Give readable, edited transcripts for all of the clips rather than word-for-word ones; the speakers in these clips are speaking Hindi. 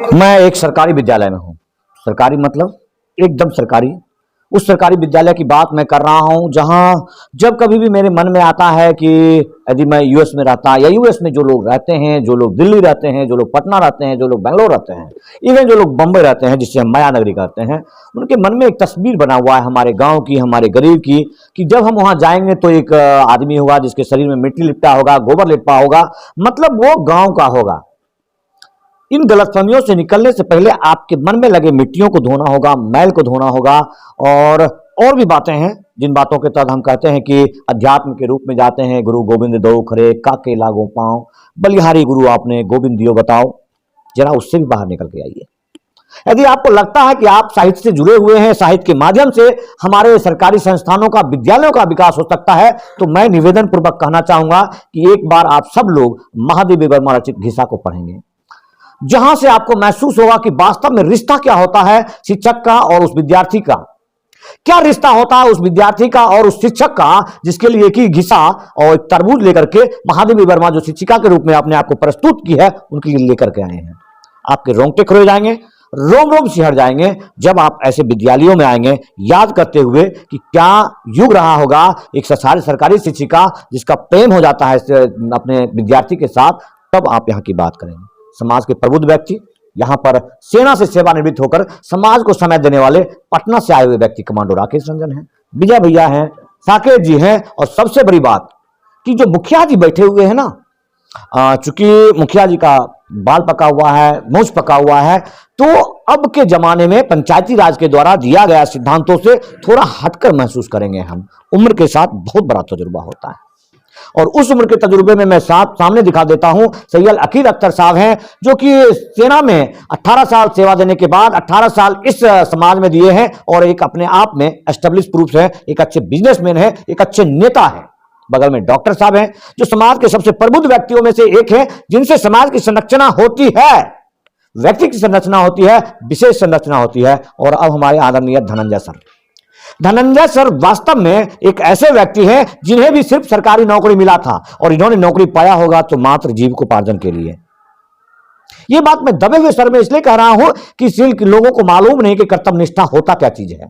मैं एक सरकारी विद्यालय में हूँ। सरकारी मतलब एकदम सरकारी। उस सरकारी विद्यालय की बात मैं कर रहा हूँ जहाँ जब कभी भी मेरे मन में आता है कि यदि मैं यूएस में रहता, या यूएस में जो लोग रहते हैं, जो लोग दिल्ली रहते हैं, जो लोग पटना रहते हैं, जो लोग बेंगलोर रहते हैं, इवन जो लोग बम्बई रहते हैं जिससे हम माया नगरी कहते हैं, उनके मन में एक तस्वीर बना हुआ है हमारे गाँव की, हमारे गरीब की, कि जब हम वहाँ जाएंगे तो एक आदमी होगा जिसके शरीर में मिट्टी लिपटा होगा, गोबर लिपटा होगा, मतलब वो गाँव का होगा। इन गलतफहमियों से निकलने से पहले आपके मन में लगे मिट्टियों को धोना होगा, मैल को धोना होगा। और भी बातें हैं जिन बातों के तहत हम कहते हैं कि अध्यात्म के रूप में जाते हैं। गुरु गोविंद दो खरे काके लागो पांव, बलिहारी गुरु आपने गोविंद दियो बताओ। जरा उससे भी बाहर निकल के आइए। यदि आपको लगता है कि आप साहित्य से जुड़े हुए हैं, साहित्य के माध्यम से हमारे सरकारी संस्थानों का, विद्यालयों का विकास हो सकता है, तो मैं निवेदन पूर्वक कहना चाहूंगा कि एक बार आप सब लोग महादेवी वर्मा रचित घिसा को पढ़ेंगे, जहां से आपको महसूस होगा कि वास्तव में रिश्ता क्या होता है शिक्षक का और उस विद्यार्थी का। क्या रिश्ता होता है उस विद्यार्थी का और उस शिक्षक का, जिसके लिए एक ही घिसा और एक तरबूज लेकर के महादेवी वर्मा जो शिक्षिका के रूप में अपने आप को प्रस्तुत की है, उनके लिए लेकर के आए हैं। आपके रोंगटे खड़े हो जाएंगे, रोम रोम सिहर जाएंगे जब आप ऐसे विद्यालयों में आएंगे, याद करते हुए कि क्या युग रहा होगा एक सरकारी शिक्षिका जिसका प्रेम हो जाता है अपने विद्यार्थी के साथ। तब आप यहाँ की बात करेंगे। समाज के प्रबुद्ध व्यक्ति, यहाँ पर सेना से सेवानिवृत्त होकर समाज को समय देने वाले पटना से आए हुए व्यक्ति कमांडो राकेश रंजन हैं, विजय भैया हैं, साकेत जी हैं, और सबसे बड़ी बात कि जो मुखिया जी बैठे हुए हैं ना, चूंकि मुखिया जी का बाल पका हुआ है, मूंछ पका हुआ है, तो अब के जमाने में पंचायती राज के द्वारा दिया गया सिद्धांतों से थोड़ा हटकर महसूस करेंगे हम। उम्र के साथ बहुत बड़ा तजुर्बा होता है, और उस उम्र के तजुर्बे में मैं सामने दिखा देता हूं। सैयद अकील अख्तर साहब हैं, जो कि सेना में 18 साल सेवा देने के बाद 18 साल इस समाज में दिए हैं, और एक अपने आप में एस्टेब्लिश प्रूफ है, एक अच्छे बिजनेसमैन है, एक अच्छे नेता है। बगल में डॉक्टर साहब हैं, जो समाज के सबसे प्रबुद्ध व्यक्तियों में से एक हैं, जिनसे समाज की संरचना होती है, व्यक्ति की संरचना होती है, विशेष संरचना होती है। और अब हमारे आदरणीय धनंजय सर वास्तव में एक ऐसे व्यक्ति हैं जिन्हें भी सिर्फ सरकारी नौकरी मिला था, और इन्होंने नौकरी पाया होगा तो मात्र जीविकोपार्जन के लिए। यह बात मैं दबे हुए सर में इसलिए कह रहा हूं कि सिर्फ लोगों को मालूम नहीं कि कर्तव्य निष्ठा होता क्या चीज है,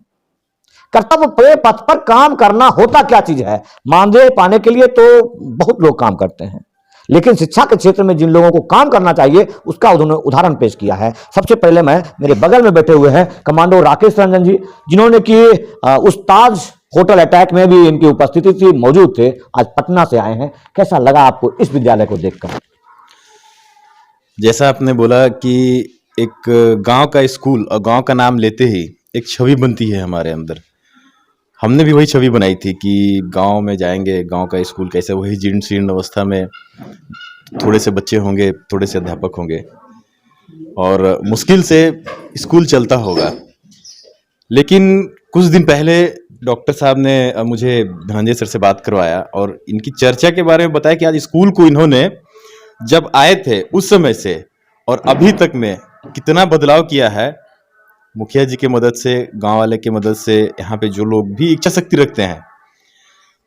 कर्तव्य पथ पर काम करना होता क्या चीज है। मानदेय पाने के लिए तो बहुत लोग काम करते हैं, लेकिन शिक्षा के क्षेत्र में जिन लोगों को काम करना चाहिए उसका उन्होंने उदाहरण पेश किया है। सबसे पहले मैं, मेरे बगल में बैठे हुए हैं कमांडो राकेश रंजन जी, जिन्होंने कि उस ताज होटल अटैक में भी इनकी उपस्थिति थी, मौजूद थे, आज पटना से आए हैं। कैसा लगा आपको इस विद्यालय को देखकर? जैसा आपने बोला कि एक गांव का स्कूल और गांव का नाम लेते ही एक छवि बनती है हमारे अंदर। हमने भी वही छवि बनाई थी कि गांव में जाएंगे, गांव का स्कूल कैसे, वही जीर्ण शीर्ण अवस्था में, थोड़े से बच्चे होंगे, थोड़े से अध्यापक होंगे, और मुश्किल से स्कूल चलता होगा। लेकिन कुछ दिन पहले डॉक्टर साहब ने मुझे धनंजय सर से बात करवाया और इनकी चर्चा के बारे में बताया कि आज स्कूल को इन्होंने जब आए थे उस समय से और अभी तक में कितना बदलाव किया है। मुखिया जी की मदद से, गांव वाले की मदद से, यहाँ पे जो लोग भी इच्छा शक्ति रखते हैं,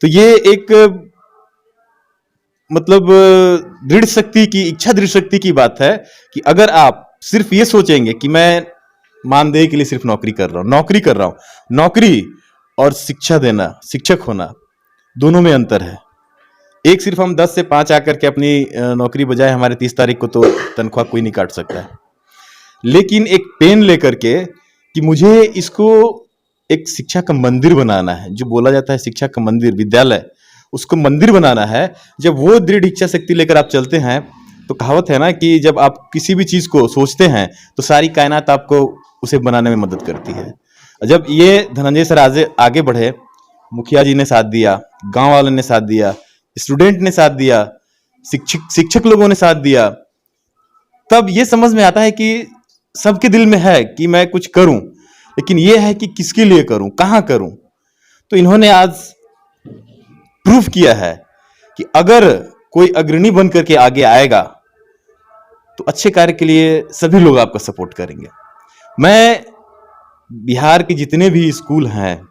तो ये एक मतलब दृढ़ शक्ति की, इच्छा दृढ़ शक्ति की बात है कि अगर आप सिर्फ ये सोचेंगे कि मैं मानदेय के लिए सिर्फ नौकरी कर रहा हूँ, नौकरी और शिक्षा देना, शिक्षक होना, दोनों में अंतर है। एक सिर्फ हम 10 से 5 आकर के अपनी नौकरी बजाय हमारे 30 तारीख को तो तनख्वाह कोई नहीं काट सकता है, लेकिन एक पेन लेकर के कि मुझे इसको एक शिक्षा का मंदिर बनाना है, जो बोला जाता है शिक्षा का मंदिर, विद्यालय, उसको मंदिर बनाना है। जब वो दृढ़ इच्छा शक्ति लेकर आप चलते हैं, तो कहावत है ना कि जब आप किसी भी चीज को सोचते हैं तो सारी कायनात आपको उसे बनाने में मदद करती है। जब ये धनंजय सर आगे बढ़े, मुखिया जी ने साथ दिया, गांव वालों ने साथ दिया, स्टूडेंट ने साथ दिया, शिक्षक लोगों ने साथ दिया, तब ये समझ में आता है कि सबके दिल में है कि मैं कुछ करूं, लेकिन ये है कि किसके लिए करूं, कहां करूं। तो इन्होंने आज प्रूफ किया है कि अगर कोई अग्रणी बन करके आगे आएगा तो अच्छे कार्य के लिए सभी लोग आपका सपोर्ट करेंगे। मैं बिहार के जितने भी स्कूल हैं,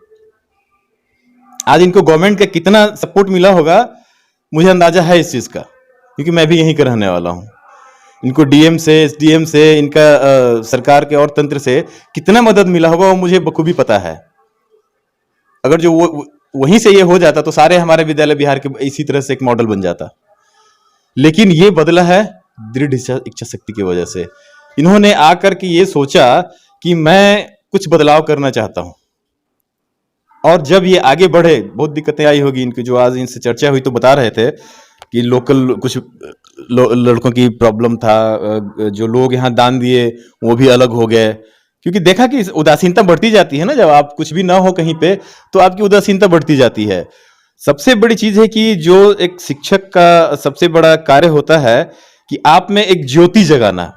आज इनको गवर्नमेंट का कितना सपोर्ट मिला होगा मुझे अंदाजा है इस चीज का, क्योंकि मैं भी यहीं का रहने वाला हूं। इनको डीएम से, एसडीएम से, इनका सरकार के और तंत्र से कितना मदद मिला होगा वो मुझे बखूबी पता है। अगर जो वो वहीं से ये हो जाता तो सारे हमारे विद्यालय बिहार के इसी तरह से एक मॉडल बन जाता। लेकिन ये बदला है दृढ़ इच्छा शक्ति की वजह से। इन्होंने आकर के ये सोचा कि मैं कुछ बदलाव करना चाहता हूं, और जब ये आगे बढ़े, बहुत दिक्कतें आई होगी इनकी, जो आज इनसे चर्चा हुई तो बता रहे थे कि लोकल कुछ लड़कों की प्रॉब्लम था, जो लोग यहाँ दान दिए वो भी अलग हो गए, क्योंकि देखा कि उदासीनता बढ़ती जाती है ना, जब आप कुछ भी ना हो कहीं पे तो आपकी उदासीनता बढ़ती जाती है। सबसे बड़ी चीज है कि जो एक शिक्षक का सबसे बड़ा कार्य होता है कि आप में एक ज्योति जगाना,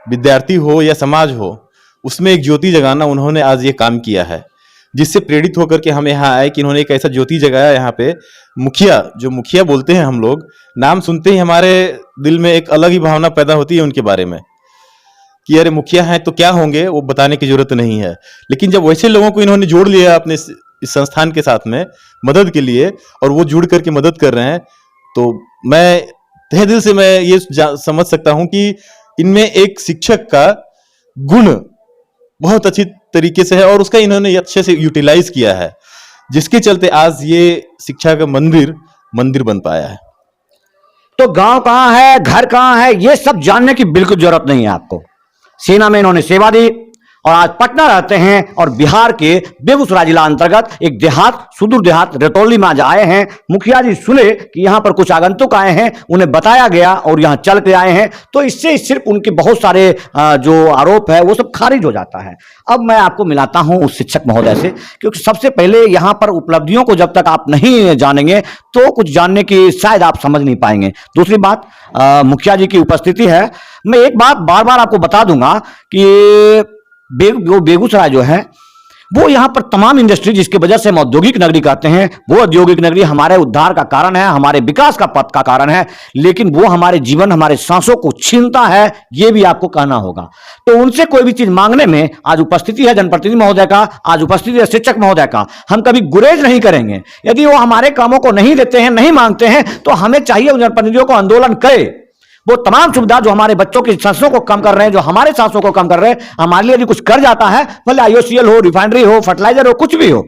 विद्यार्थी हो या समाज हो, उसमें एक ज्योति जगाना। उन्होंने आज ये काम किया है, जिससे प्रेरित होकर के हम यहाँ आए कि इन्होंने एक ऐसा ज्योति जगाया यहाँ पे। मुखिया, जो मुखिया बोलते हैं हम लोग, नाम सुनते ही हमारे दिल में एक अलग ही भावना पैदा होती है उनके बारे में कि अरे मुखिया हैं तो क्या होंगे, वो बताने की जरूरत नहीं है। लेकिन जब वैसे लोगों को इन्होंने जोड़ लिया अपने इस संस्थान के साथ में मदद के लिए, और वो जुड़ करके मदद कर रहे हैं, तो मैं तहे दिल से मैं ये समझ सकता हूं कि इनमें एक शिक्षक का गुण बहुत अच्छी तरीके से है और उसका इन्होंने अच्छे से यूटिलाइज किया है, जिसके चलते आज ये शिक्षा का मंदिर बन पाया है। तो गांव कहां है, घर कहां है, ये सब जानने की बिल्कुल जरूरत नहीं है आपको। सेना में इन्होंने सेवा दी और आज पटना रहते हैं, और बिहार के बेगूसराय जिला अंतर्गत एक देहात, सुदूर देहात रतौली में आज आए हैं। मुखिया जी सुने कि यहां पर कुछ आगंतुक आए हैं, उन्हें बताया गया और यहां चल के आए हैं, तो इससे सिर्फ उनके बहुत सारे जो आरोप है वो सब खारिज हो जाता है। अब मैं आपको मिलाता हूं उस शिक्षक महोदय से, क्योंकि सबसे पहले यहां पर उपलब्धियों को जब तक आप नहीं जानेंगे तो कुछ जानने की शायद आप समझ नहीं पाएंगे। दूसरी बात, मुखिया जी की उपस्थिति है। मैं एक बात बार बार आपको बता दूंगा कि बेगूसराय जो है वो यहाँ पर तमाम इंडस्ट्री, जिसकी वजह से हम औद्योगिक नगरी कहते हैं, वो औद्योगिक नगरी हमारे उद्धार का कारण है, हमारे विकास का पथ का कारण है, लेकिन वो हमारे जीवन, हमारे सांसों को छीनता है, ये भी आपको कहना होगा। तो उनसे कोई भी चीज मांगने में आज उपस्थिति है जनप्रतिनिधि महोदय का, आज उपस्थिति है शिक्षक महोदय का, हम कभी गुरेज नहीं करेंगे। यदि वो हमारे कामों को नहीं देते हैं, नहीं मांगते हैं, तो हमें चाहिए उन जनप्रतिनिधियों को आंदोलन करे। वो तमाम सुविधा जो हमारे बच्चों की सांसों को कम कर रहे हैं, जो हमारे सांसों को कम कर रहे हैं, हमारे लिए यदि कुछ कर जाता है, भले आईओसीएल हो, रिफाइनरी हो, फर्टिलाइजर हो, कुछ भी हो,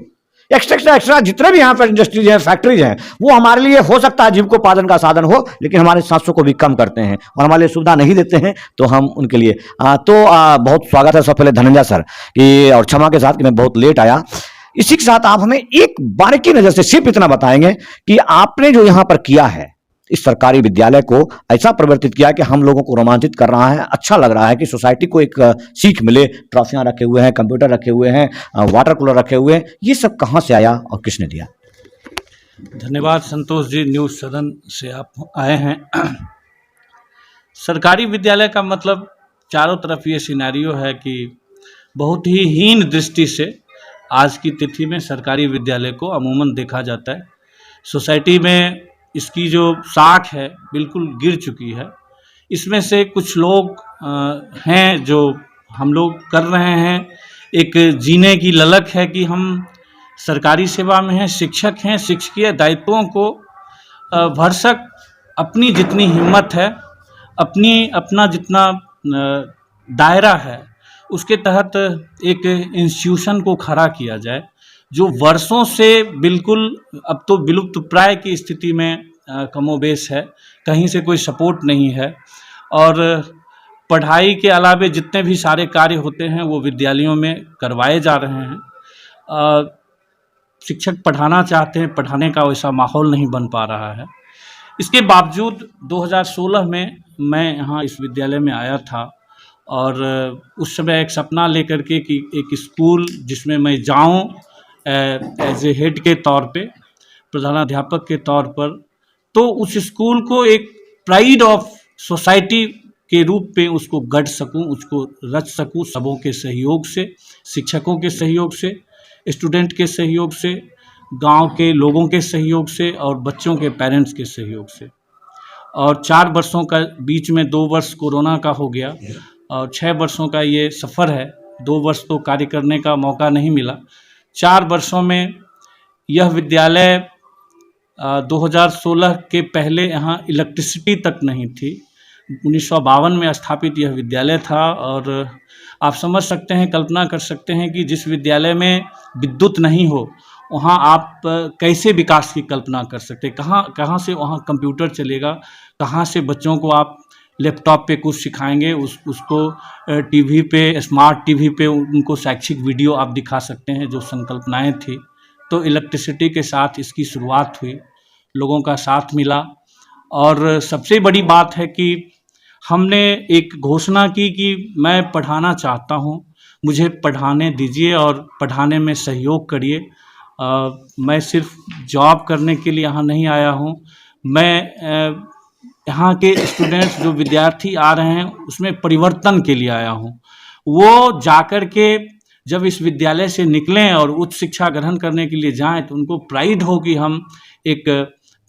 एक्स्ट्रा जितने भी यहाँ पर इंडस्ट्रीज हैं, फैक्ट्रीज हैं, वो हमारे लिए हो सकता है जीविकोपार्जन का साधन हो, लेकिन हमारे सांसों को भी कम करते हैं और हमारे लिए सुविधा नहीं देते हैं। तो हम उनके लिए बहुत स्वागत है। सबसे पहले धनंजय सर की, और क्षमा के साथ कि मैं बहुत लेट आया। इसी के साथ आप हमें एक बारीकी नजर से सिर्फ इतना बताएंगे कि आपने जो यहाँ पर किया है, इस सरकारी विद्यालय को ऐसा परिवर्तित किया कि हम लोगों को रोमांचित कर रहा है, अच्छा लग रहा है कि सोसाइटी को एक सीख मिले। ट्रॉफियां रखे हुए हैं, कंप्यूटर रखे हुए हैं, वाटर कूलर रखे हुए हैं, ये सब कहाँ से आया और किसने दिया? धन्यवाद संतोष जी, न्यूज़ सदन से आप आए हैं। सरकारी विद्यालय का मतलब चारों तरफ ये सिनेरियो है कि बहुत ही हीन दृष्टि से आज की तिथि में सरकारी विद्यालय को अमूमन देखा जाता है। सोसाइटी में इसकी जो साख है बिल्कुल गिर चुकी है। इसमें से कुछ लोग हैं जो हम लोग कर रहे हैं, एक जीने की ललक है कि हम सरकारी सेवा में हैं, शिक्षक हैं, शिक्षकीय दायित्वों को भरसक अपनी जितनी हिम्मत है, अपना जितना दायरा है, उसके तहत एक इंस्टीट्यूशन को खड़ा किया जाए जो वर्षों से बिल्कुल अब तो विलुप्त प्राय की स्थिति में कमोबेश है, कहीं से कोई सपोर्ट नहीं है। और पढ़ाई के अलावे जितने भी सारे कार्य होते हैं वो विद्यालयों में करवाए जा रहे हैं। शिक्षक पढ़ाना चाहते हैं, पढ़ाने का वैसा माहौल नहीं बन पा रहा है। इसके बावजूद 2016 में मैं यहाँ इस विद्यालय में आया था और उस समय एक सपना लेकर के कि एक स्कूल जिसमें मैं जाऊँ एज ए हेड के तौर पे, प्रधानाध्यापक के तौर पर, तो उस स्कूल को एक प्राइड ऑफ सोसाइटी के रूप में उसको गढ़ सकूं, उसको रच सकूं, सबों के सहयोग से, शिक्षकों के सहयोग से, स्टूडेंट के सहयोग से, गांव के लोगों के सहयोग से और बच्चों के पेरेंट्स के सहयोग से। और 4 वर्षों का बीच में 2 वर्ष कोरोना का हो गया और 6 वर्षों का ये सफ़र है। 2 वर्ष तो कार्य करने का मौका नहीं मिला। 4 वर्षों में यह विद्यालय 2016 के पहले यहाँ इलेक्ट्रिसिटी तक नहीं थी। 1952 में स्थापित यह विद्यालय था और आप समझ सकते हैं, कल्पना कर सकते हैं कि जिस विद्यालय में विद्युत नहीं हो वहाँ आप कैसे विकास की कल्पना कर सकते हैं। कहाँ से वहाँ कंप्यूटर चलेगा, कहाँ से बच्चों को आप लैपटॉप पे कुछ सिखाएंगे, उसको टीवी पे, स्मार्ट टीवी पे उनको शैक्षिक वीडियो आप दिखा सकते हैं। जो संकल्पनाएं थी, तो इलेक्ट्रिसिटी के साथ इसकी शुरुआत हुई, लोगों का साथ मिला और सबसे बड़ी बात है कि हमने एक घोषणा की कि मैं पढ़ाना चाहता हूँ, मुझे पढ़ाने दीजिए और पढ़ाने में सहयोग करिए। मैं सिर्फ जॉब करने के लिए यहाँ नहीं आया हूँ, मैं यहाँ के स्टूडेंट्स जो विद्यार्थी आ रहे हैं उसमें परिवर्तन के लिए आया हूँ। वो जाकर के जब इस विद्यालय से निकलें और उच्च शिक्षा ग्रहण करने के लिए जाएं तो उनको प्राइड हो कि हम एक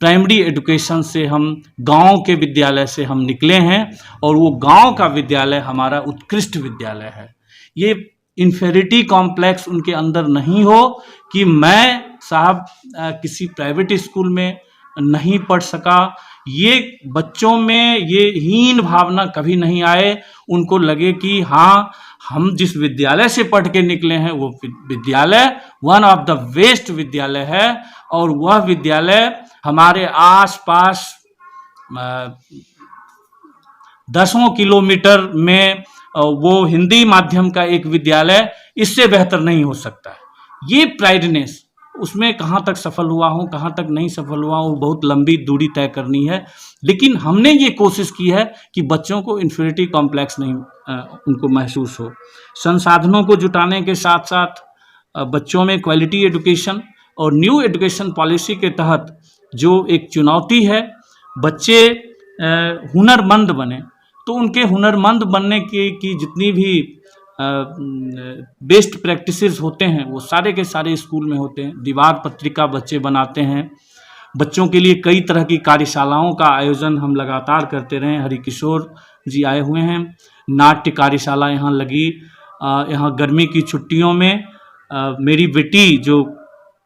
प्राइमरी एजुकेशन से, हम गांव के विद्यालय से हम निकले हैं और वो गांव का विद्यालय हमारा उत्कृष्ट विद्यालय है। ये इन्फेरिटी कॉम्प्लेक्स उनके अंदर नहीं हो कि मैं साहब किसी प्राइवेट स्कूल में नहीं पढ़ सका, ये बच्चों में ये हीन भावना कभी नहीं आए। उनको लगे कि हाँ, हम जिस विद्यालय से पढ़ के निकले हैं वो विद्यालय वन ऑफ द बेस्ट विद्यालय है और वह विद्यालय हमारे आसपास 10 किलोमीटर में वो हिंदी माध्यम का एक विद्यालय इससे बेहतर नहीं हो सकता है। ये प्राइडनेस, उसमें कहाँ तक सफल हुआ हूँ, कहाँ तक नहीं सफल हुआ हूँ, बहुत लंबी दूरी तय करनी है। लेकिन हमने ये कोशिश की है कि बच्चों को इन्फीरियरिटी कॉम्प्लेक्स नहीं उनको महसूस हो। संसाधनों को जुटाने के साथ साथ बच्चों में क्वालिटी एजुकेशन और न्यू एजुकेशन पॉलिसी के तहत जो एक चुनौती है, बच्चे हुनरमंद बने, तो उनके हुनरमंद बनने की जितनी भी बेस्ट प्रैक्टिसेस होते हैं वो सारे के सारे स्कूल में होते हैं। दीवार पत्रिका बच्चे बनाते हैं, बच्चों के लिए कई तरह की कार्यशालाओं का आयोजन हम लगातार करते रहे। हरिकिशोर जी आए हुए हैं, नाट्य कार्यशाला यहाँ लगी। यहाँ गर्मी की छुट्टियों में मेरी बेटी जो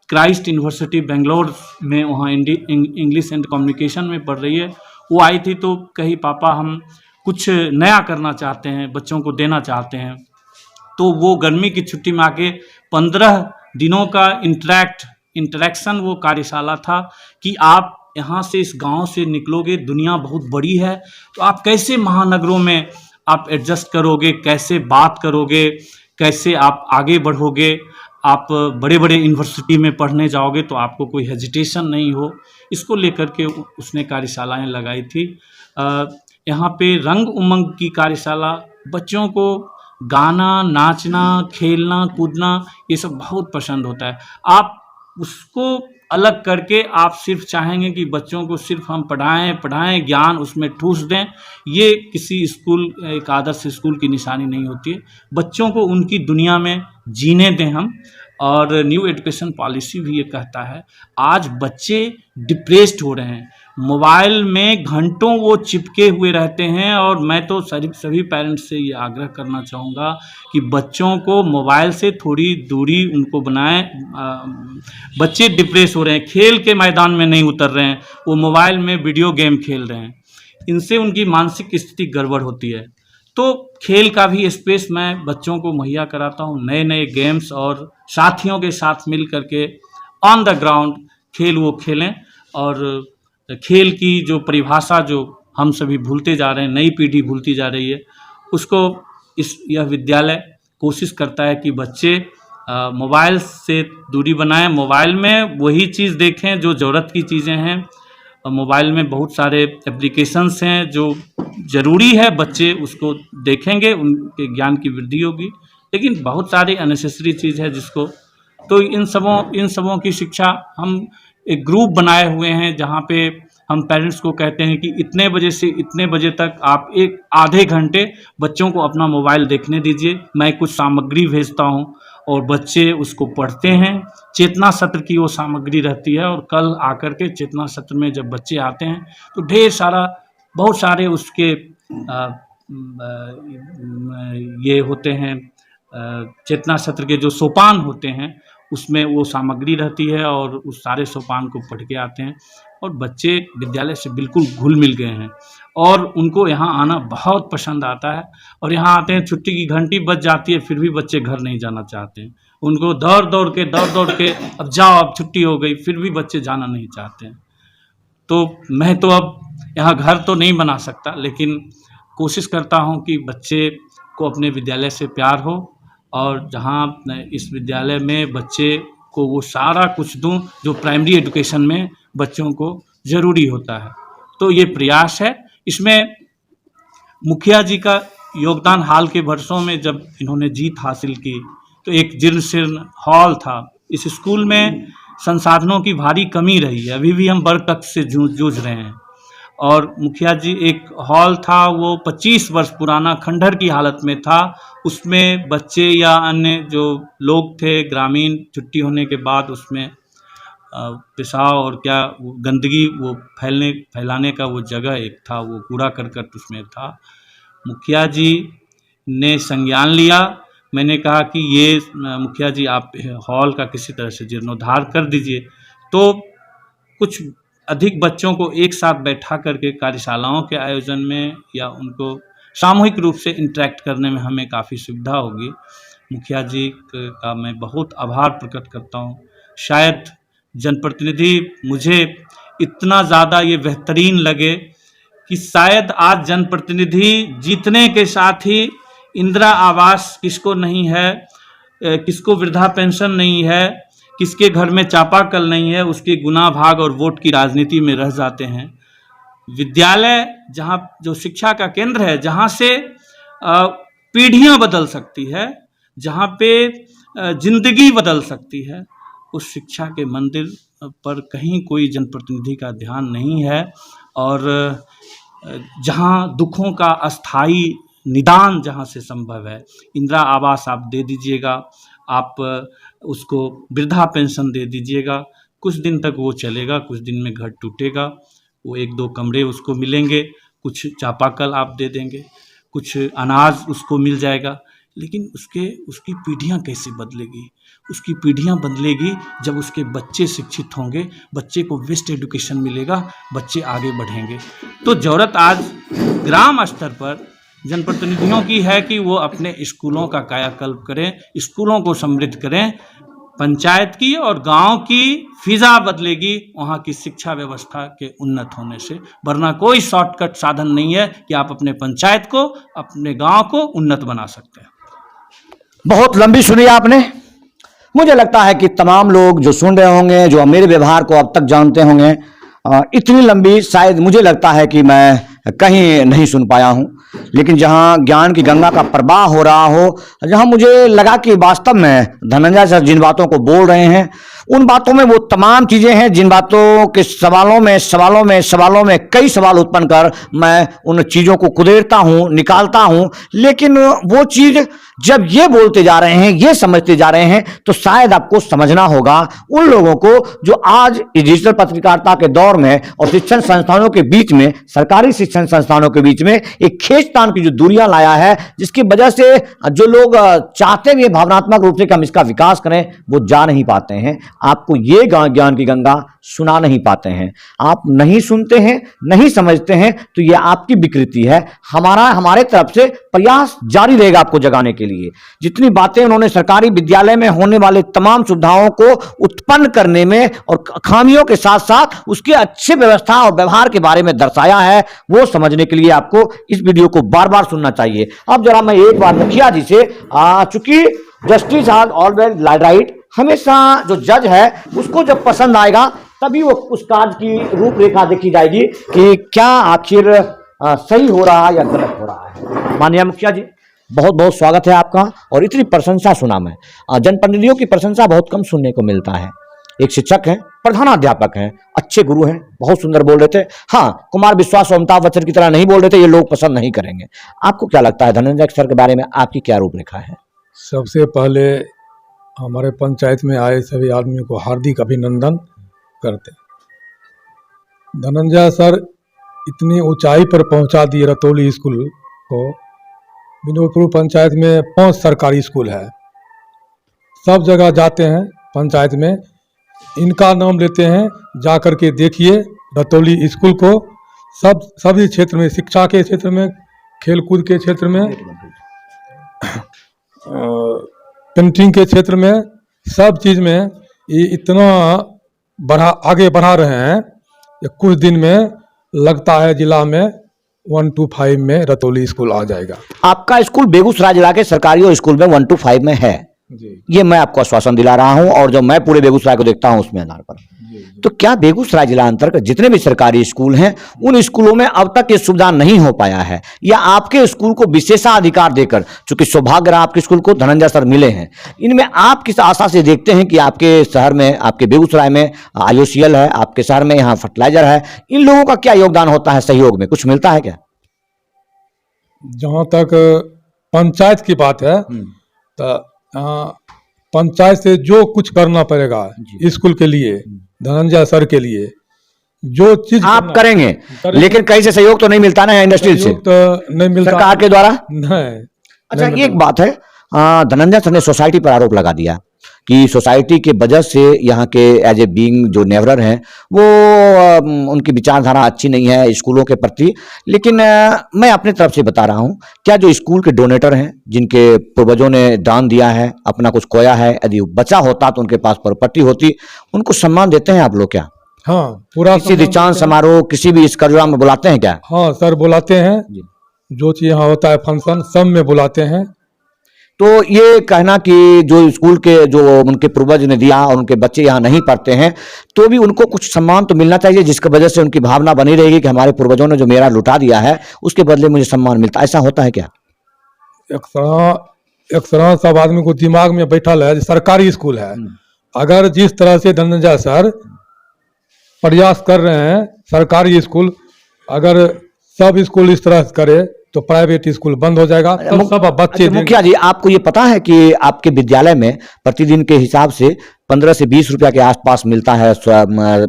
क्राइस्ट यूनिवर्सिटी बेंगलोर में वहाँ इंग्लिश एंड कम्युनिकेशन में पढ़ रही है, वो आई थी तो कही पापा हम कुछ नया करना चाहते हैं, बच्चों को देना चाहते हैं। तो वो गर्मी की छुट्टी में आके 15 दिनों का इंटरेक्शन वो कार्यशाला था कि आप यहाँ से, इस गांव से निकलोगे, दुनिया बहुत बड़ी है, तो आप कैसे महानगरों में आप एडजस्ट करोगे, कैसे बात करोगे, कैसे आप आगे बढ़ोगे, आप बड़े बड़े यूनिवर्सिटी में पढ़ने जाओगे तो आपको कोई हेजिटेशन नहीं हो। इसको लेकर के उसने कार्यशालाएं लगाई थी। यहाँ पे रंग उमंग की कार्यशाला, बच्चों को गाना, नाचना, खेलना, कूदना ये सब बहुत पसंद होता है। आप उसको अलग करके आप सिर्फ चाहेंगे कि बच्चों को सिर्फ हम पढ़ाएं, ज्ञान उसमें ठूस दें, ये किसी स्कूल, एक आदर्श स्कूल की निशानी नहीं होती है। बच्चों को उनकी दुनिया में जीने दें हम। और न्यू एजुकेशन पॉलिसी भी ये कहता है, आज बच्चे डिप्रेस्ड हो रहे हैं, मोबाइल में घंटों वो चिपके हुए रहते हैं। और मैं तो सभी पेरेंट्स से ये आग्रह करना चाहूँगा कि बच्चों को मोबाइल से थोड़ी दूरी उनको बनाएं। बच्चे डिप्रेस हो रहे हैं, खेल के मैदान में नहीं उतर रहे हैं, वो मोबाइल में वीडियो गेम खेल रहे हैं, इनसे उनकी मानसिक स्थिति गड़बड़ होती है। तो खेल का भी स्पेस मैं बच्चों को मुहैया कराता हूँ, नए नए गेम्स और साथियों के साथ मिल करके ऑन द ग्राउंड खेल वो खेलें। और खेल की जो परिभाषा जो हम सभी भूलते जा रहे हैं, नई पीढ़ी भूलती जा रही है, उसको यह विद्यालय कोशिश करता है कि बच्चे मोबाइल से दूरी बनाएं, मोबाइल में वही चीज़ देखें जो ज़रूरत की चीज़ें हैं। मोबाइल में बहुत सारे एप्लीकेशंस हैं जो ज़रूरी है, बच्चे उसको देखेंगे, उनके ज्ञान की वृद्धि होगी। लेकिन बहुत सारी अननेसेसरी चीज़ है जिसको, तो इन सबों की शिक्षा हम एक ग्रुप बनाए हुए हैं जहाँ पे हम पेरेंट्स को कहते हैं कि इतने बजे से इतने बजे तक आप एक आधे घंटे बच्चों को अपना मोबाइल देखने दीजिए, मैं कुछ सामग्री भेजता हूँ और बच्चे उसको पढ़ते हैं। चेतना सत्र की वो सामग्री रहती है और कल आकर के चेतना सत्र में जब बच्चे आते हैं तो बहुत सारे उसके ये होते हैं, चेतना सत्र के जो सोपान होते हैं उसमें वो सामग्री रहती है और उस सारे सोपान को पढ़ के आते हैं और बच्चे विद्यालय से बिल्कुल घुल मिल गए हैं। और उनको यहाँ आना बहुत पसंद आता है। और यहाँ आते हैं, छुट्टी की घंटी बज जाती है, फिर भी बच्चे घर नहीं जाना चाहते हैं। उनको दौड़ दौड़ के अब जाओ, अब छुट्टी हो गई, फिर भी बच्चे जाना नहीं चाहते हैं। तो मैं तो अब यहाँ घर तो नहीं बना सकता, लेकिन कोशिश करता हूँ कि बच्चे को अपने विद्यालय से प्यार हो, और जहाँ इस विद्यालय में बच्चे को वो सारा कुछ दूँ जो प्राइमरी एजुकेशन में बच्चों को ज़रूरी होता है। तो ये प्रयास है। इसमें मुखिया जी का योगदान, हाल के वर्षों में जब इन्होंने जीत हासिल की तो एक जीर्ण शीर्ण हॉल था। इस स्कूल में संसाधनों की भारी कमी रही है, अभी भी हम बरकत से जूझ रहे हैं। और मुखिया जी, एक हॉल था वो 25 वर्ष पुराना, खंडहर की हालत में था। उसमें बच्चे या अन्य जो लोग थे ग्रामीण, छुट्टी होने के बाद उसमें पेशाब और क्या गंदगी वो फैलाने का वो जगह एक था, वो कूड़ा करकट उसमें था। मुखिया जी ने संज्ञान लिया। मैंने कहा कि ये मुखिया जी, आप हॉल का किसी तरह से जीर्णोद्धार कर दीजिए। तो कुछ अधिक बच्चों को एक साथ बैठा करके कार्यशालाओं के आयोजन में या उनको सामूहिक रूप से इंटरेक्ट करने में हमें काफ़ी सुविधा होगी। मुखिया जी का मैं बहुत आभार प्रकट करता हूँ। शायद जनप्रतिनिधि मुझे इतना ज़्यादा ये बेहतरीन लगे कि शायद आज जनप्रतिनिधि जीतने के साथ ही इंदिरा आवास किसको नहीं है, किसको वृद्धा पेंशन नहीं है, किसके घर में चापाकल नहीं है, उसके गुना भाग और वोट की राजनीति में रह जाते हैं। विद्यालय जहाँ जो शिक्षा का केंद्र है, जहाँ से पीढ़ियाँ बदल सकती है, जहाँ पे जिंदगी बदल सकती है, उस शिक्षा के मंदिर पर कहीं कोई जनप्रतिनिधि का ध्यान नहीं है। और जहाँ दुखों का अस्थाई निदान जहाँ से संभव है, इंदिरा आवास आप दे दीजिएगा, आप उसको वृद्धा पेंशन दे दीजिएगा, कुछ दिन तक वो चलेगा, कुछ दिन में घर टूटेगा, वो 1-2 कमरे उसको मिलेंगे, कुछ चापाकल आप दे देंगे, कुछ अनाज उसको मिल जाएगा, लेकिन उसकी पीढ़ियाँ कैसे बदलेगी? उसकी पीढ़ियाँ बदलेगी जब उसके बच्चे शिक्षित होंगे, बच्चे को बेस्ट एजुकेशन मिलेगा, बच्चे आगे बढ़ेंगे। तो ज़रूरत आज ग्राम स्तर पर जनप्रतिनिधियों की है कि वो अपने स्कूलों का कायाकल्प करें, स्कूलों को समृद्ध करें। पंचायत की और गांव की फिजा बदलेगी वहाँ की शिक्षा व्यवस्था के उन्नत होने से, वरना कोई शॉर्टकट साधन नहीं है कि आप अपने पंचायत को, अपने गांव को उन्नत बना सकते हैं। बहुत लंबी सुनी आपने। मुझे लगता है कि तमाम लोग जो सुन रहे होंगे, जो मेरे व्यवहार को अब तक जानते होंगे, इतनी लंबी शायद मुझे लगता है कि मैं कहीं नहीं सुन पाया हूं। लेकिन जहां ज्ञान की गंगा का प्रवाह हो रहा हो, जहां मुझे लगा कि वास्तव में धनंजय सर जिन बातों को बोल रहे हैं, उन बातों में वो तमाम चीजें हैं जिन बातों के सवालों में कई सवाल उत्पन्न कर मैं उन चीजों को कुदेरता हूं, निकालता हूं। लेकिन वो चीज जब ये बोलते जा रहे हैं, ये समझते जा रहे हैं, तो शायद आपको समझना होगा उन लोगों को जो आज डिजिटल पत्रकारिता के दौर में और शिक्षण संस्थानों के बीच में, सरकारी शिक्षण संस्थानों के बीच में एक खींचतान की जो दूरियां लाया है, जिसकी वजह से जो लोग चाहते भी भावनात्मक रूप से कि हम इसका विकास करें, वो जा नहीं पाते हैं। आपको ये ज्ञान की गंगा सुना नहीं पाते हैं, आप नहीं सुनते हैं, नहीं समझते हैं, तो ये आपकी विकृति है। हमारे तरफ से प्रयास जारी रहेगा आपको जगाने के लिए। जितनी बातें उन्होंने सरकारी विद्यालय में होने वाले तमाम सुविधाओं को उत्पन्न करने में और खामियों के साथ साथ उसके अच्छे व्यवस्था और व्यवहार के बारे में दर्शाया है, वो समझने के लिए आपको इस वीडियो को बार बार सुनना चाहिए। अब जरा मैं एक बार मुखिया जी से, चूंकि जस्टिस आर ऑलवेज राइट, हमेशा जो जज है उसको जब पसंद आएगा तभी वो उस कार्य की रूपरेखा देखी जाएगी कि क्या आखिर सही हो रहा है या गलत हो रहा है। माननीय मुखिया जी, बहुत बहुत स्वागत है आपका। और इतनी प्रशंसा सुना मैं, जनप्रतिनिधियों की प्रशंसा बहुत कम सुनने को मिलता है। एक शिक्षक हैं, प्रधानाध्यापक हैं, अच्छे गुरु हैं, बहुत सुंदर बोल रहे थे। हाँ, कुमार विश्वास और अमिताभ बच्चन की तरह नहीं बोल रहे थे, ये लोग पसंद नहीं करेंगे। आपको क्या लगता है धनंजय सर के बारे में, आपकी क्या रूपरेखा है? सबसे पहले हमारे पंचायत में आए सभी आदमियों को हार्दिक अभिनंदन करते। धनंजय सर इतनी ऊंचाई पर पहुंचा दिए रतौली स्कूल को। विनोदपुर पंचायत में 5 सरकारी स्कूल है, सब जगह जाते हैं पंचायत में, इनका नाम लेते हैं, जा कर के देखिए रतौली स्कूल को। सभी क्षेत्र में, शिक्षा के क्षेत्र में, खेलकूद के क्षेत्र में, पेंटिंग के क्षेत्र में, सब चीज़ में ये इतना आगे बढ़ा रहे हैं कि कुछ दिन में लगता है जिला में 1 to 5 में रतौली स्कूल आ जाएगा। आपका स्कूल बेगूसराय जिला के सरकारी स्कूल में 1 to 5 में है, जी ये मैं आपको आश्वासन दिला रहा हूं, और जो मैं पूरे बेगूसराय को देखता हूं उसमें आधार पर। तो क्या बेगूसराय जिला अंतर्गत जितने भी सरकारी स्कूल हैं उन स्कूलों में अब तक ये सुविधा नहीं हो पाया है, या आपके स्कूल को विशेषाधिकार देकर, चूंकि सौभाग्य रहा आपके स्कूल को धनंजय सर मिले हैं, इनमें आप किस आशा से देखते हैं कि आपके शहर में, आपके बेगूसराय में IOCL है, आपके शहर में यहाँ फर्टिलाइजर है, इन लोगों का क्या योगदान होता है, सहयोग में कुछ मिलता है क्या? जहाँ तक पंचायत की बात है तो पंचायत से जो कुछ करना पड़ेगा स्कूल के लिए, धनंजय सर के लिए जो चीज आप करेंगे, लेकिन कहीं से सहयोग तो नहीं मिलता ना इंडस्ट्री से, तो नहीं मिलता सरकार के द्वारा? नहीं। अच्छा, एक बात है, धनंजय सर ने सोसाइटी पर आरोप लगा दिया कि सोसाइटी के वजह से यहाँ के एज ए बीइंग जो नेवरर हैं वो उनकी विचारधारा अच्छी नहीं है स्कूलों के प्रति। लेकिन मैं अपनी तरफ से बता रहा हूँ, क्या जो स्कूल के डोनेटर हैं, जिनके पूर्वजों ने दान दिया है, अपना कुछ खोया है, यदि बचा होता तो उनके पास प्रॉपर्टी होती, उनको सम्मान देते हैं आप लोग क्या? हाँ, पूरा किसी दीक्षांत समारोह, किसी भी इस कार्यक्रम में बुलाते हैं क्या? हाँ सर, बुलाते हैं, जो चीज यहाँ होता है फंक्शन सब में बुलाते हैं। तो ये कहना कि जो स्कूल के जो उनके पूर्वज ने दिया और उनके बच्चे यहाँ नहीं पढ़ते हैं तो भी उनको कुछ सम्मान तो मिलना चाहिए, जिसकी वजह से उनकी भावना बनी रहेगी कि हमारे पूर्वजों ने जो मेरा लुटा दिया है उसके बदले मुझे सम्मान मिलता, ऐसा होता है क्या? एक तरह सब आदमी को दिमाग में बैठल है, सरकारी स्कूल है, अगर जिस तरह से धनंजय सर प्रयास कर रहे हैं, सरकारी स्कूल अगर सब स्कूल इस तरह से करे तो प्राइवेट स्कूल बंद हो जाएगा, तो सब बच्चे। मुखिया जी, आपको ये पता है कि आपके विद्यालय में प्रतिदिन के हिसाब से 15 से 20 रुपया के आसपास मिलता है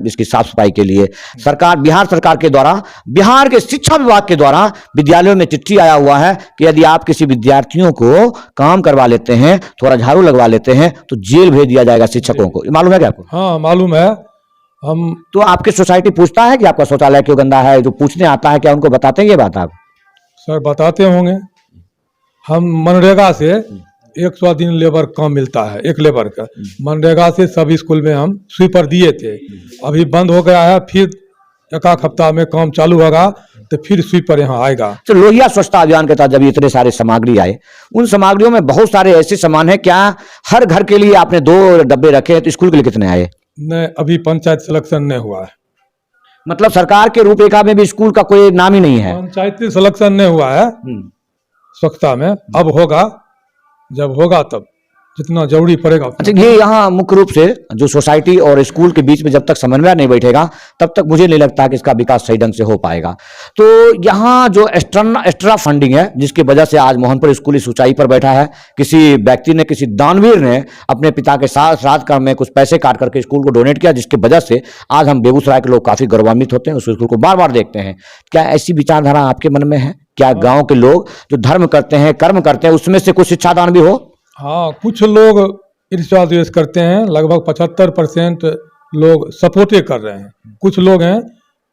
इसकी साफ सफाई के लिए? सरकार, बिहार सरकार के द्वारा, बिहार के शिक्षा विभाग के द्वारा विद्यालयों में चिट्ठी आया हुआ है कि यदि आप किसी विद्यार्थियों को काम करवा लेते हैं, थोड़ा झाड़ू लगवा लेते हैं, तो जेल भेज दिया जाएगा शिक्षकों को। मालूम है क्या आपको? हाँ मालूम है। हम तो आपकी सोसाइटी पूछता है कि आपका शौचालय क्यों गंदा है? जो पूछने आता है, क्या उनको बताते हैं ये बात आप? सर बताते होंगे। हम मनरेगा से 100 दिन लेबर काम मिलता है, एक लेबर का। मनरेगा से सभी स्कूल में हम स्वीपर दिए थे, अभी बंद हो गया है, फिर एक हफ्ता में काम चालू होगा तो फिर स्वीपर यहाँ आएगा। तो लोहिया स्वच्छता अभियान के तहत जब इतने सारे सामग्री आए, उन सामग्रियों में बहुत सारे ऐसे सामान है, क्या हर घर के लिए आपने 2 डब्बे रखे हैं? तो स्कूल के लिए कितने आए? नहीं, अभी पंचायत सिलेक्शन नहीं हुआ है। मतलब सरकार के रूपरेखा में भी स्कूल का कोई नाम ही नहीं है? पंचायती सिलेक्शन नहीं हुआ है स्वच्छता में, अब होगा, जब होगा तब जितना जरूरी पड़ेगा। अच्छा, ये यहाँ मुख्य रूप से जो सोसाइटी और स्कूल के बीच में जब तक समन्वय नहीं बैठेगा तब तक मुझे नहीं लगता कि इसका विकास सही ढंग से हो पाएगा। तो यहाँ जो एक्स्ट्रा फंडिंग है, जिसकी वजह से आज मोहनपुर स्कूल इस ऊंचाई पर बैठा है, किसी व्यक्ति ने, किसी दानवीर ने अपने पिता के साथ श्राद्ध कर्म में कुछ पैसे काट करके स्कूल को डोनेट किया, जिसकी वजह से आज हम बेगूसराय के लोग काफी गौरवान्वित होते हैं, उस स्कूल को बार बार देखते हैं। क्या ऐसी विचारधारा आपके मन में है? क्या गाँव के लोग जो धर्म करते हैं, कर्म करते हैं, उसमें से कुछ शिक्षादान भी हो? हाँ, कुछ लोग ईर्ष्या द्वेष करते हैं, लगभग 75% लोग सपोर्टे कर रहे हैं, कुछ लोग हैं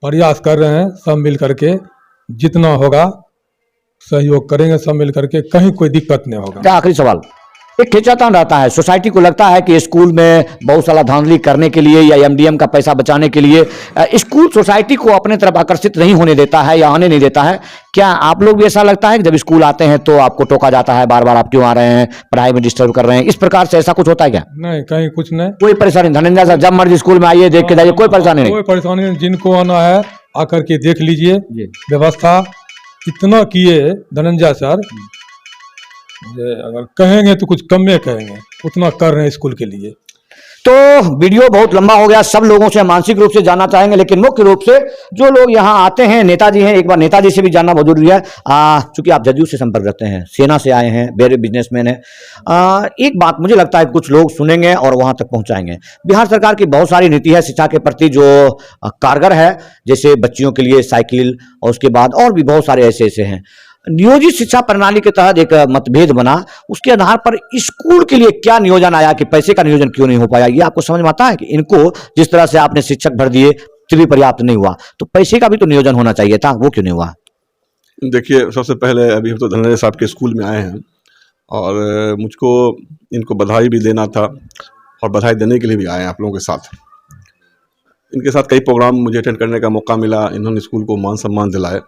प्रयास कर रहे हैं, सब मिल करके जितना होगा सहयोग करेंगे, सब मिल करके, कहीं कोई दिक्कत नहीं होगा। आखिरी सवाल, एक खींचातान रहता है, सोसाइटी को लगता है कि स्कूल में बहुत सारा धांधली करने के लिए या MDM का पैसा बचाने के लिए स्कूल सोसाइटी को अपने तरफ आकर्षित नहीं होने देता है या आने नहीं देता है। क्या आप लोग भी ऐसा लगता है कि जब स्कूल आते हैं तो आपको टोका जाता है, बार बार आप क्यों आ रहे हैं, पढ़ाई में डिस्टर्ब कर रहे हैं, इस प्रकार से ऐसा कुछ होता है क्या? नहीं, कहीं कुछ नहीं, कोई परेशानी? धनंजय सर, जब मर्जी स्कूल में आइए, देख के जाइए, कोई परेशानी नहीं? कोई परेशानी नहीं, जिनको आना है आकर के देख लीजिए। व्यवस्था इतना किए धनंजय सर, अगर कहेंगे तो कुछ कम में कहेंगे, उतना कर रहे हैं स्कूल के लिए। तो वीडियो बहुत लंबा हो गया, सब लोगों से मानसिक रूप से जानना चाहेंगे, लेकिन मुख्य रूप से जो लोग यहाँ आते हैं, नेताजी हैं, एक बार नेताजी से भी जानना बहुत जरूरी है। चूंकि आप जदयू से संपर्क रखते हैं, सेना से आए हैं, वेरी बिजनेसमैन है, एक बात मुझे लगता है कुछ लोग सुनेंगे और वहां तक पहुंचाएंगे। बिहार सरकार की बहुत सारी नीति है शिक्षा के प्रति जो कारगर है, जैसे बच्चियों के लिए साइकिल, और उसके बाद और भी बहुत सारे ऐसे ऐसे हैं। नियोजित शिक्षा प्रणाली के तहत एक मतभेद बना, उसके आधार पर स्कूल के लिए क्या नियोजन आया कि पैसे का नियोजन क्यों नहीं हो पाया? ये आपको समझ में आता है कि इनको जिस तरह से आपने शिक्षक भर दिए, फिर भी पर्याप्त नहीं हुआ, तो पैसे का भी तो नियोजन होना चाहिए था, वो क्यों नहीं हुआ? देखिए, सबसे पहले अभी हम तो धनंजय साहब के स्कूल में आए हैं और मुझको इनको बधाई भी देना था और बधाई देने के लिए भी आए हैं आप लोगों के साथ। इनके साथ कई प्रोग्राम मुझे अटेंड करने का मौका मिला, इन्होंने स्कूल को मान सम्मान दिलाए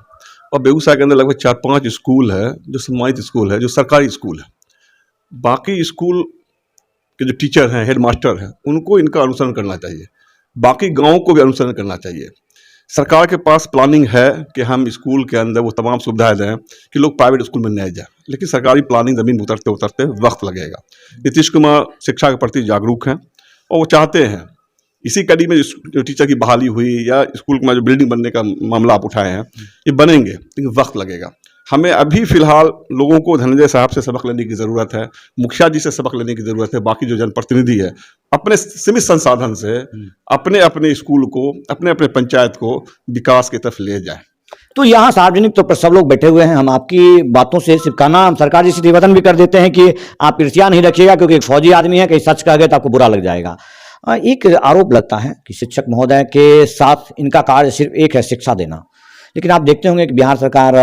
और बेगूसराय के अंदर लगभग 4-5 स्कूल है जो सम्मानित स्कूल है, जो सरकारी स्कूल है। बाकी स्कूल के जो टीचर हैं, हेड मास्टर हैं, उनको इनका अनुसरण करना चाहिए, बाकी गाँव को भी अनुसरण करना चाहिए। सरकार के पास प्लानिंग है कि हम स्कूल के अंदर वो तमाम सुविधाएं दें कि लोग प्राइवेट स्कूल में न जाएं, लेकिन सरकारी प्लानिंग ज़मीन उतरते उतरते वक्त लगेगा। नीतीश कुमार शिक्षा के प्रति जागरूक हैं और वो चाहते हैं, इसी कड़ी में जो टीचर की बहाली हुई या स्कूल में जो बिल्डिंग बनने का मामला आप उठाए हैं, ये बनेंगे, लेकिन वक्त लगेगा। हमें अभी फ़िलहाल लोगों को धनंजय साहब से सबक लेने की ज़रूरत है, मुखिया जी से सबक लेने की ज़रूरत है, बाकी जो जनप्रतिनिधि है अपने सीमित संसाधन से अपने अपने स्कूल को, अपने अपने पंचायत को विकास की तरफ ले जाए। तो यहाँ सार्वजनिक तौर पर सब लोग बैठे हुए हैं, हम आपकी बातों से सिर्फ कहना सरकार जी से निवेदन भी कर देते हैं कि आप ईर्ष्या नहीं रखिएगा, क्योंकि एक फौजी आदमी है, कहीं सच कह गए तो आपको बुरा लग जाएगा। एक आरोप लगता है कि शिक्षक महोदय के साथ इनका कार्य सिर्फ एक है, शिक्षा देना, लेकिन आप देखते होंगे कि बिहार सरकार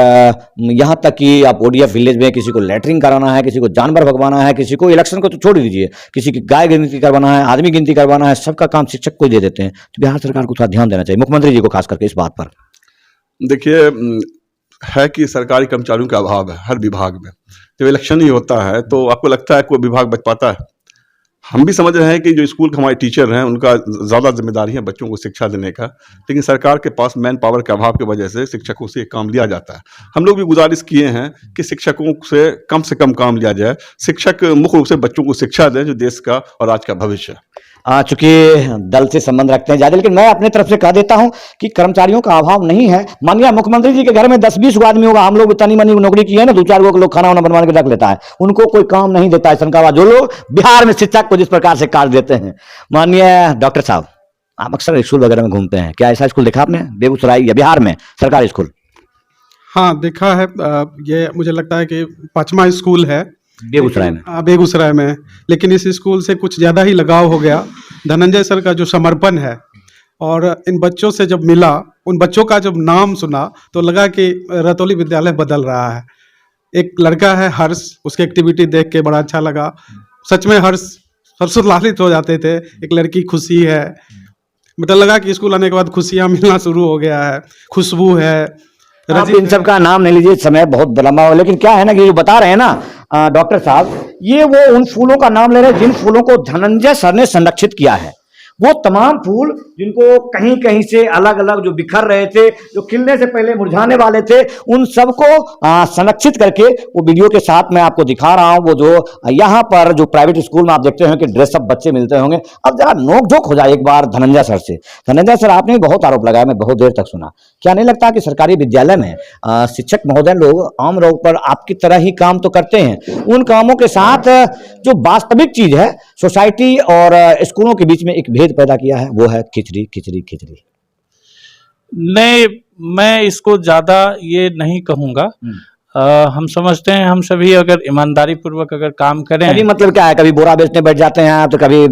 यहाँ तक कि आप ODF विलेज में किसी को लैटरिन कराना है, किसी को जानवर भगवाना है, किसी को इलेक्शन को तो छोड़ दीजिए, किसी की गाय गिनती करवाना है, आदमी गिनती करवाना है, सबका काम शिक्षक को ही दे देते हैं। तो बिहार सरकार को थोड़ा ध्यान देना चाहिए, मुख्यमंत्री जी को खास करके इस बात पर। देखिए, है कि सरकारी कर्मचारियों का अभाव है हर विभाग में। जब इलेक्शन ही होता है तो आपको लगता है कोई विभाग बच पाता है? हम भी समझ रहे हैं कि जो स्कूल के हमारे टीचर हैं उनका ज़्यादा जिम्मेदारी है बच्चों को शिक्षा देने का, लेकिन सरकार के पास मैन पावर के अभाव की वजह से शिक्षकों से काम लिया जाता है। हम लोग भी गुजारिश किए हैं कि शिक्षकों से कम काम लिया जाए, शिक्षक मुख्य रूप से बच्चों को शिक्षा दें जो देश का और आज का भविष्य है। चूंकि दल से संबंध रखते हैं ज्यादा, लेकिन मैं अपने तरफ से कह देता हूं कि कर्मचारियों का अभाव नहीं है। मानिए मुख्यमंत्री जी के घर में 10-20 आदमी होगा, हम लोग तनी मनी नौकरी की है ना, 2-4 लोग खाना वाना बनवा के रख लेता है, उनको कोई काम नहीं देता है सरकार। जो लोग बिहार में शिक्षक को जिस प्रकार से कार्य देते हैं, माननीय डॉक्टर साहब, आप अक्सर स्कूल वगैरह में घूमते हैं, क्या ऐसा स्कूल देखा आपने बेगूसराय या बिहार में सरकारी स्कूल? हाँ, देखा है। ये मुझे लगता है कि 5वां स्कूल है बेगूसराय में। बेगूसराय में, लेकिन इस स्कूल से कुछ ज़्यादा ही लगाव हो गया। धनंजय सर का जो समर्पण है और इन बच्चों से जब मिला, उन बच्चों का जब नाम सुना तो लगा कि रतौली विद्यालय बदल रहा है। एक लड़का है हर्ष, उसकी एक्टिविटी देख के बड़ा अच्छा लगा। सच में हर्षोल्लासित हो जाते थे। एक लड़की खुशी है, मतलब लगा कि स्कूल आने के बाद खुशियाँ मिलना शुरू हो गया है। खुशबू है, आप इन सब का नाम नहीं लीजिए, समय बहुत लंबा हो, लेकिन क्या है ना कि जो बता रहे हैं ना डॉक्टर साहब, ये वो उन फूलों का नाम ले रहे हैं जिन फूलों को धनंजय सर ने संरक्षित किया है। वो तमाम फूल जिनको कहीं कहीं से अलग अलग जो बिखर रहे थे, जो खिलने से पहले मुरझाने वाले थे, उन सबको संरक्षित करके वो वीडियो के साथ मैं आपको दिखा रहा हूं। वो जो यहाँ पर जो प्राइवेट स्कूल में आप देखते हैं कि ड्रेसअप बच्चे मिलते होंगे। अब जरा नोकझोंक हो जाए एक बार धनंजय सर से। धनंजय सर, आपने भी बहुत आरोप लगाया, मैं बहुत देर तक सुना, क्या नहीं लगता कि सरकारी विद्यालय में शिक्षक महोदय लोग आम लोग पर आपकी तरह ही काम तो करते हैं, उन कामों के साथ जो वास्तविक चीज है सोसाइटी और स्कूलों के बीच में एक भेद पैदा किया है, वो है खिचड़ी खिचड़ी खिचड़ी? नहीं, मैं इसको ज्यादा ये नहीं कहूंगा। हम समझते हैं, हम सभी अगर ईमानदारी पूर्वक अगर काम करें। कभी मतलब क्या है, कभी बोरा बेचने बैठ जाते हैं आप, तो कभी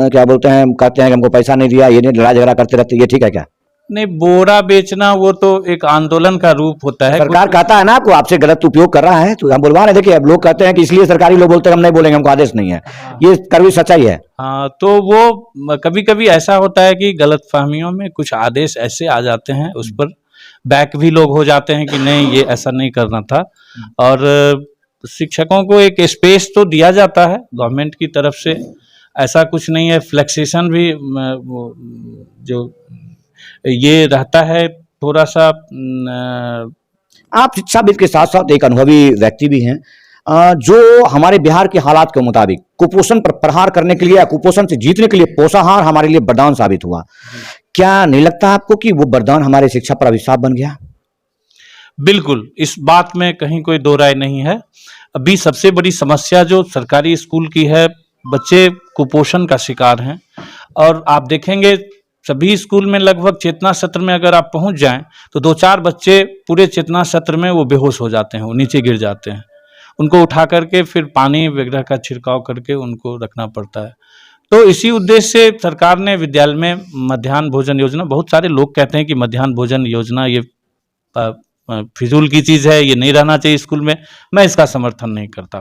क्या बोलते हैं, कहते हैं कि हमको पैसा नहीं दिया, ये नहीं, लड़ाई झगड़ा करते रहते, ये ठीक है क्या? नहीं, बोरा बेचना वो तो एक आंदोलन का रूप होता है। सरकार कहता है ना आपको आपसे गलत उपयोग कर रहा है, तो हम बुलवा रहे। देखिए, अब लोग कहते हैं कि इसलिए सरकारी लोग बोलते हैं हम नहीं बोलेंगे, हमको आदेश नहीं है, ये कड़वी सच्चाई है। हाँ, तो वो कभी कभी ऐसा होता है कि गलत फहमियों में कुछ आदेश ऐसे आ जाते हैं, उस पर बैक भी लोग हो जाते हैं कि नहीं, ये ऐसा नहीं करना था। और शिक्षकों को एक स्पेस तो दिया जाता है गवर्नमेंट की तरफ से, ऐसा कुछ नहीं है। फ्लेक्सेशन भी जो ये रहता है थोड़ा सा। आप शिक्षाविद के साथ साथ एक अनुभवी व्यक्ति भी हैं, जो हमारे बिहार के हालात के मुताबिक कुपोषण पर प्रहार करने के लिए या कुपोषण से जीतने के लिए पोषाहार हमारे लिए वरदान साबित हुआ। क्या नहीं लगता आपको कि वो वरदान हमारे शिक्षा पर अभिशाप बन गया? बिल्कुल, इस बात में कहीं कोई दो राय नहीं है। अभी सबसे बड़ी समस्या जो सरकारी स्कूल की है, बच्चे कुपोषण का शिकार हैं। और आप देखेंगे सभी स्कूल में लगभग चेतना सत्र में अगर आप पहुंच जाएं तो 2-4 बच्चे पूरे चेतना सत्र में वो बेहोश हो जाते हैं, वो नीचे गिर जाते हैं। उनको उठा करके फिर पानी वगैरह का छिड़काव करके उनको रखना पड़ता है। तो इसी उद्देश्य से सरकार ने विद्यालय में मध्याह्न भोजन योजना, बहुत सारे लोग कहते हैं कि मध्याह्न भोजन योजना ये फिजूल की चीज़ है, ये नहीं रहना चाहिए स्कूल में। मैं इसका समर्थन नहीं करता।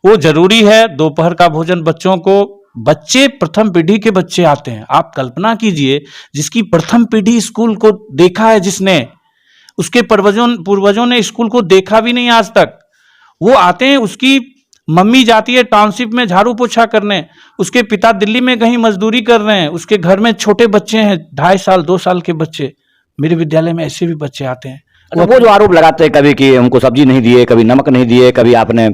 वो जरूरी है। दोपहर का भोजन बच्चों को, बच्चे प्रथम पीढ़ी के बच्चे आते हैं, आप कल्पना कीजिए जिसकी प्रथम पीढ़ी स्कूल को देखा है, जिसने, उसके पूर्वजों ने स्कूल को देखा भी नहीं आज तक, वो आते हैं। उसकी मम्मी जाती है टाउनशिप में झाड़ू पोछा करने, उसके पिता दिल्ली में कहीं मजदूरी कर रहे हैं, उसके घर में छोटे बच्चे हैं, 2.5 साल 2 साल के बच्चे। मेरे विद्यालय में ऐसे भी बच्चे आते हैं। अच्छा, वो जो आरोप लगाते हैं कभी कि हमको सब्जी नहीं दिए, कभी नमक नहीं दिए, कभी आपने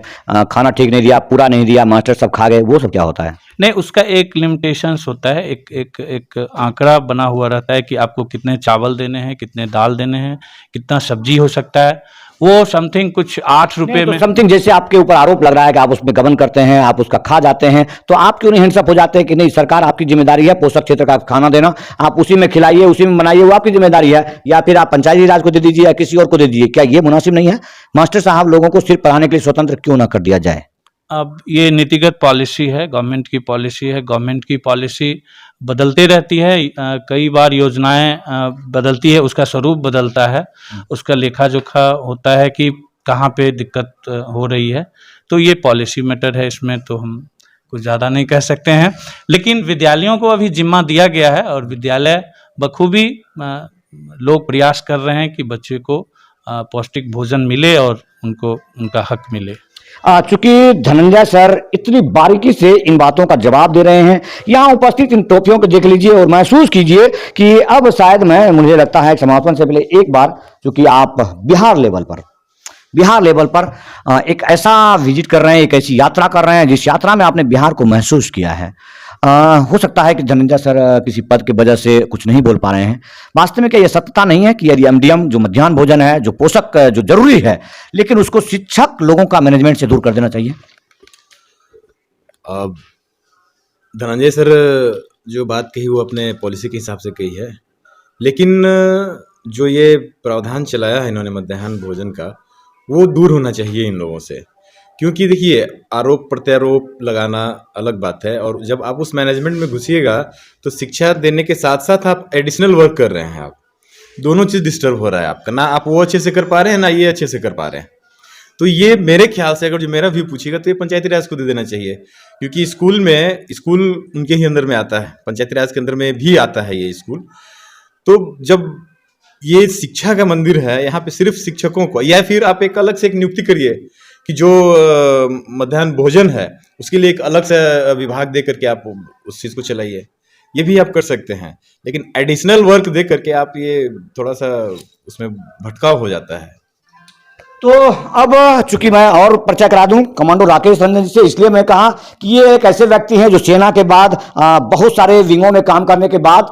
खाना ठीक नहीं दिया, पूरा नहीं दिया, मास्टर सब खा गए, वो सब क्या होता है? नहीं, उसका एक लिमिटेशंस होता है, एक आंकड़ा बना हुआ रहता है कि आपको कितने चावल देने हैं, कितने दाल देने हैं, कितना सब्जी हो सकता है। वो समथिंग कुछ 8 रुपए में समथिंग, जैसे आपके ऊपर आरोप लग रहा है कि आप उसमें गबन करते हैं, आप उसका खा जाते हैं, तो आप क्यों नहीं हैंड्सअप हो जाते हैं कि नहीं, सरकार आपकी जिम्मेदारी है पोषक क्षेत्र का खाना देना, आप उसी में खिलाइए, उसी में बनाइए, वो आपकी जिम्मेदारी है, या फिर आप पंचायती राज को दे दीजिए या किसी और को दे दीजिए। क्या ये मुनासिब नहीं है? मास्टर साहब लोगों को सिर्फ पढ़ाने के लिए स्वतंत्र क्यों ना कर दिया जाए? अब ये नीतिगत पॉलिसी है, गवर्नमेंट की पॉलिसी है। गवर्नमेंट की पॉलिसी बदलती रहती है, कई बार योजनाएं बदलती है, उसका स्वरूप बदलता है, उसका लेखा जोखा होता है कि कहाँ पे दिक्कत हो रही है। तो ये पॉलिसी मैटर है, इसमें तो हम कुछ ज़्यादा नहीं कह सकते हैं। लेकिन विद्यालयों को अभी जिम्मा दिया गया है और विद्यालय बखूबी लोग प्रयास कर रहे हैं कि बच्चे को पौष्टिक भोजन मिले और उनको उनका हक मिले। चूंकि धनंजय सर इतनी बारीकी से इन बातों का जवाब दे रहे हैं, यहाँ उपस्थित इन टोपियों को देख लीजिए और महसूस कीजिए कि अब शायद मुझे लगता है समापन से पहले एक बार, चूंकि आप बिहार लेवल पर एक ऐसा विजिट कर रहे हैं, एक ऐसी यात्रा कर रहे हैं जिस यात्रा में आपने बिहार को महसूस किया है। हो सकता है कि धनंजय सर किसी पद की वजह से कुछ नहीं बोल पा रहे हैं। वास्तव में क्या यह सत्यता नहीं है कि यदि एमडीएम जो मध्याह्न भोजन है, जो पोषक जो जरूरी है, लेकिन उसको शिक्षक लोगों का मैनेजमेंट से दूर कर देना चाहिए? धनंजय सर जो बात कही वो अपने पॉलिसी के हिसाब से कही है, लेकिन जो ये प्रावधान चलाया है इन्होंने मध्याह्न भोजन का, वो दूर होना चाहिए इन लोगों से। क्योंकि देखिए, आरोप प्रत्यारोप लगाना अलग बात है, और जब आप उस मैनेजमेंट में घुसिएगा तो शिक्षा देने के साथ साथ आप एडिशनल वर्क कर रहे हैं, आप दोनों चीज़ डिस्टर्ब हो रहा है आपका, ना आप वो अच्छे से कर पा रहे हैं ना ये अच्छे से कर पा रहे हैं। तो ये मेरे ख्याल से, अगर जो मेरा व्यू पूछिएगा, तो ये पंचायती राज को दे देना चाहिए, क्योंकि स्कूल उनके ही अंदर में आता है, पंचायती राज के अंदर में भी आता है ये स्कूल। तो जब ये शिक्षा का मंदिर है, यहाँ पे सिर्फ शिक्षकों को, या फिर आप एक अलग से एक नियुक्ति करिए कि जो मध्याह्न भोजन है उसके लिए एक अलग से विभाग दे करके आप उस चीज़ को चलाइए, ये भी आप कर सकते हैं। लेकिन एडिशनल वर्क दे करके आप ये थोड़ा सा उसमें भटकाव हो जाता है। तो अब चूंकि मैं और परिचय करा दूं कमांडो राकेश रंजन जी से, इसलिए मैं कहा कि ये एक ऐसे व्यक्ति हैं जो सेना के बाद बहुत सारे विंगों में काम करने के बाद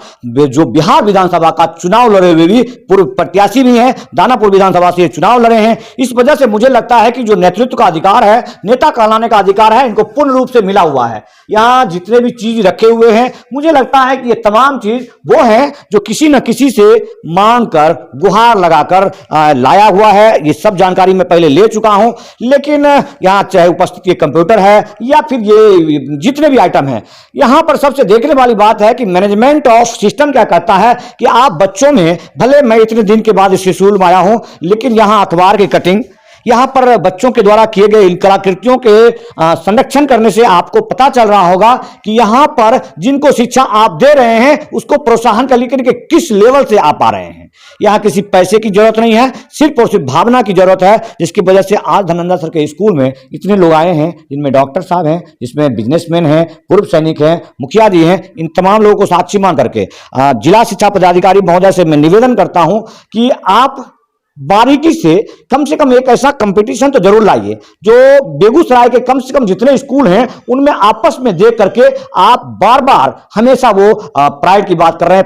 जो बिहार विधानसभा का चुनाव लड़े हुए भी पूर्व प्रत्याशी भी हैं, दानापुर विधानसभा से चुनाव लड़े हैं। इस वजह से मुझे लगता है कि जो नेतृत्व का अधिकार है, नेता कहलाने का अधिकार है, इनको पूर्ण रूप से मिला हुआ है। यहाँ जितने भी चीज रखे हुए हैं, मुझे लगता है कि ये तमाम चीज वो है जो किसी न किसी से मांग कर, गुहार लगाकर लाया हुआ है। ये सब जानकारी मैं पहले ले चुका हूं, लेकिन यहां चाहे उपस्थित ये कंप्यूटर है या फिर ये जितने भी आइटम हैं, यहां पर सबसे देखने वाली बात है कि मैनेजमेंट ऑफ सिस्टम क्या कहता है कि आप बच्चों में, भले मैं इतने दिन के बाद इस स्कूल में आया हूं, लेकिन यहां अखबार की कटिंग, यहां पर बच्चों के द्वारा किए गए इन कलाकृतियों के संरक्षण करने से आपको पता चल रहा होगा कि यहां पर जिनको शिक्षा आप दे रहे हैं उसको प्रोत्साहन कर लेकर के किस लेवल से आप आ रहे हैं। यहां किसी पैसे की जरूरत नहीं है, सिर्फ और सिर्फ भावना की जरूरत है, जिसकी वजह से आज धनंजय सर के स्कूल में इतने लोग आए हैं, जिनमें डॉक्टर साहब हैं, जिसमें बिजनेसमैन हैं, पूर्व सैनिक हैं, मुखिया जी हैं। इन तमाम लोगों को साक्षी मान करके जिला शिक्षा पदाधिकारी महोदय से मैं निवेदन करता हूं कि आप बारीकी से कम एक ऐसा कंपटीशन तो जरूर लाइए जो बेगूसराय के कम से कम जितने स्कूल हैं उनमें आपस में देख करके आप बार बार हमेशा वो प्राइड की बात कर रहे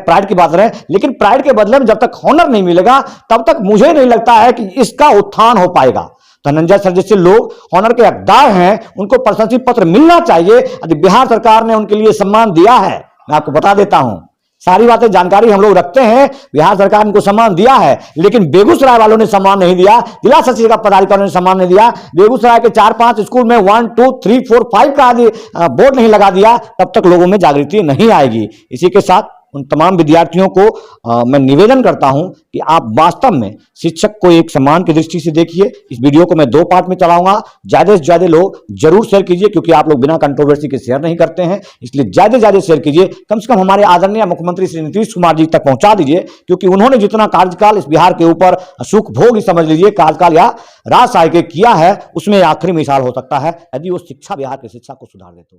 हैं, लेकिन प्राइड के बदले में जब तक हॉनर नहीं मिलेगा तब तक मुझे नहीं लगता है कि इसका उत्थान हो पाएगा। धनंजय सर जैसे लोग हॉनर के हकदार हैं, उनको प्रशंसा पत्र मिलना चाहिए। यदि बिहार सरकार ने उनके लिए सम्मान दिया है, मैं आपको बता देता हूं, सारी बातें जानकारी हम लोग रखते हैं। बिहार सरकार ने उनको सम्मान दिया है, लेकिन बेगूसराय वालों ने सम्मान नहीं दिया, जिला सचिव का पदाधिकारियों ने सम्मान नहीं दिया। बेगूसराय के 4-5 स्कूल में 1, 2, 3, 4, 5 का बोर्ड नहीं लगा दिया, तब तक लोगों में जागृति नहीं आएगी। इसी के साथ उन तमाम विद्यार्थियों को मैं निवेदन करता हूं कि आप वास्तव में शिक्षक को एक सम्मान की दृष्टि से देखिए। इस वीडियो को मैं 2 पार्ट में चलाऊंगा, ज्यादा से ज्यादा लोग जरूर शेयर कीजिए, क्योंकि आप लोग बिना कंट्रोवर्सी के शेयर नहीं करते हैं, इसलिए ज्यादा से ज्यादा शेयर कीजिए। कम से कम हमारे आदरणीय मुख्यमंत्री श्री नीतीश कुमार जी तक पहुंचा दीजिए, क्योंकि उन्होंने जितना कार्यकाल इस बिहार के ऊपर सुख भोग समझ लीजिए कार्यकाल या राज साय के किया है, उसमें आखिरी मिसाल हो सकता है यदि वो शिक्षा बिहार की शिक्षा को सुधार दे तो।